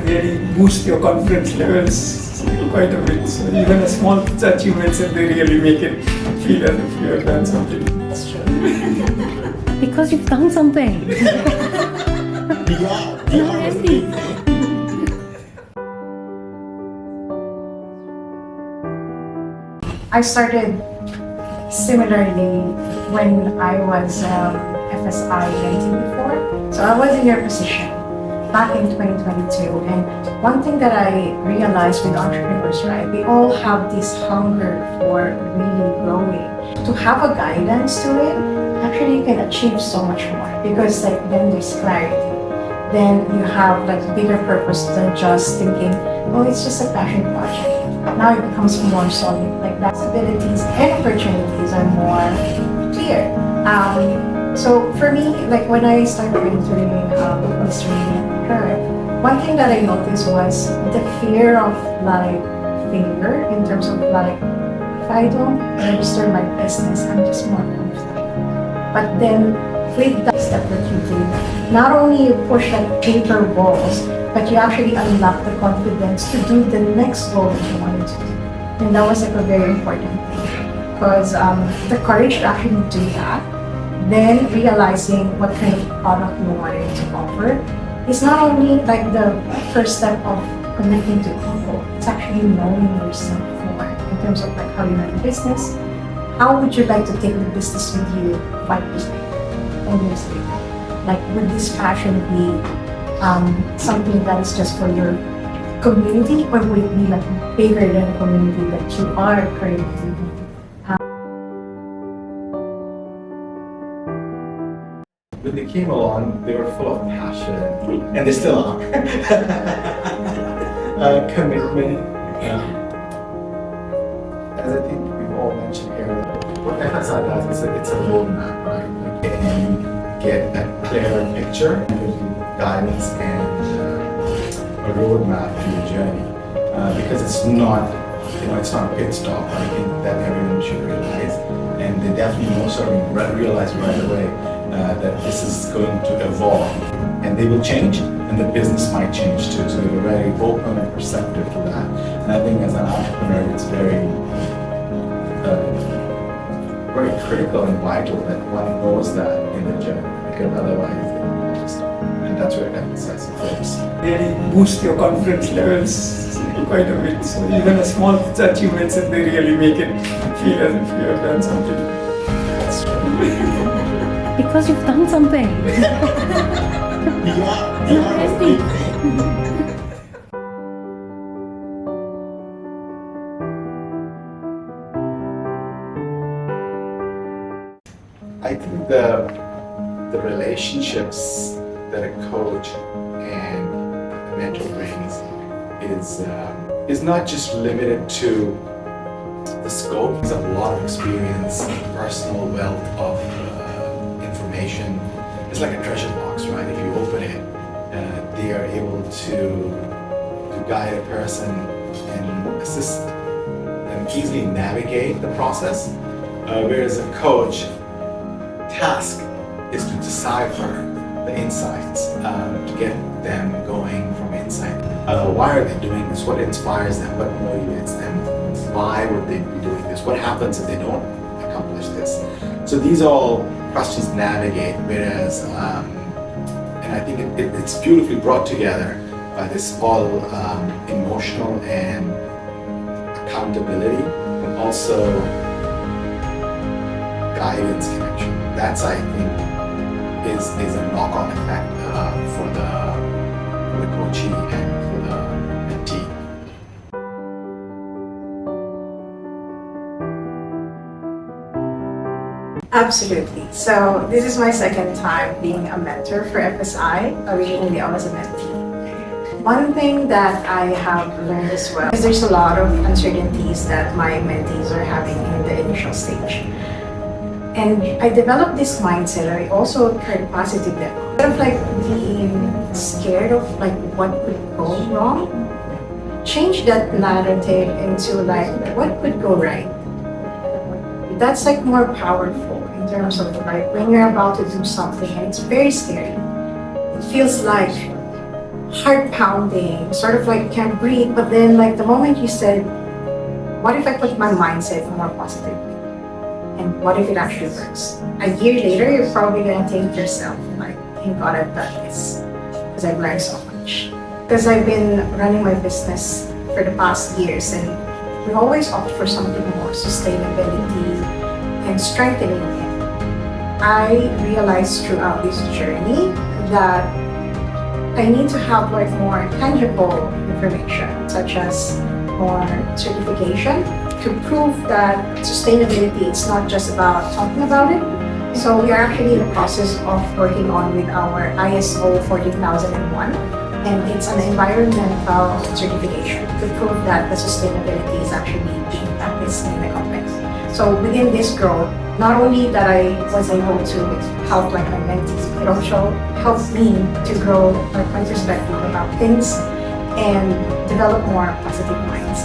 really boost your confidence levels quite a bit. So even a small achievements, and they really make it feel as if you have done something. That's true. Because you've done something. I started similarly when I was FSI mentee before. So I was in your position back in 2022. And one thing that I realized with entrepreneurs, right, we all have this hunger for really growing. To have a guidance to it, actually you can achieve so much more because like then there's clarity. Then you have like a bigger purpose than just thinking, oh, it's just a passion project. Now it becomes more solid. Like the possibilities and opportunities are more clear. So for me, like when I started mentoring Nisreen and Taher, one thing that I noticed was the fear of like failure in terms of like, if I don't register my business, I'm just more comfortable. But then with that step that you do, not only you push like paper walls, but you actually unlock the confidence to do the next goal that you wanted to do. And that was like a very important thing because the courage to actually do that, then realizing what kind of product you wanted to offer is not only like the first step of connecting to people, it's actually knowing yourself more in terms of like how you run a business. How would you like to take the business with you 5 years later, 10 years later? Like would this passion be something that is just for your community, or would it be like bigger than the community that you are currently in? When they came along, they were full of passion, and they still are. Commitment. As I think we've all mentioned here, what FSI does is it's a roadmap, right? Like, you get a clearer picture, guidance, and a roadmap to your journey. Because it's not, it's not a pit stop. I think that everyone should realize, and they definitely also realize right away that this is going to evolve, and they will change, and the business might change too. So we're very open and perceptive to that. And I think as an entrepreneur, it's very critical and vital that one knows that in the journey, because otherwise they will just, and that's where emphasis goes. Really boost your confidence levels quite a bit. So even a small achievements, and they really make it feel as if you have done something. That's true. Because you've done something. I think the relationships that a coach and a mentor brings is not just limited to the scope. It's a lot of experience, personal wealth of information. It's like a treasure box, right? If you open it, they are able to guide a person and assist them easily navigate the process. Whereas a coach task is to decipher the insights, to get them going from insight. Why are they doing this? What inspires them? What motivates them? Why would they be doing this? What happens if they don't accomplish this? So these are all questions to navigate, whereas, and I think it's beautifully brought together by this all emotional and accountability, and also guidance connection. That's, I think, is a knock-on effect for the coachee and for the mentee. Absolutely. So this is my second time being a mentor for FSI. Originally, I was a mentee. One thing that I have learned as well is there's a lot of uncertainties that my mentees are having in the initial stage. And I developed this mindset. I also heard positive that instead of like being scared of like what could go wrong, change that narrative into like what could go right. That's like more powerful in terms of like when you're about to do something and it's very scary. It feels like heart pounding, sort of like can't breathe. But then, like the moment you said, "What if I put my mindset more positive? And what if it actually works?" A year later, you're probably gonna think to yourself, like, "Thank God I've done this, because I've learned so much." Because I've been running my business for the past years, and we always opt for something more sustainability and strengthening it. I realized throughout this journey that I need to have like more tangible information, such as more certification to prove that sustainability is not just about talking about it. So we are actually in the process of working on with our ISO 14001, and it's an environmental certification to prove that the sustainability is actually being practiced in the company. So within this growth, not only that I was able to help like my mentees, it also helped me to grow like my perspective about things and develop more positive minds.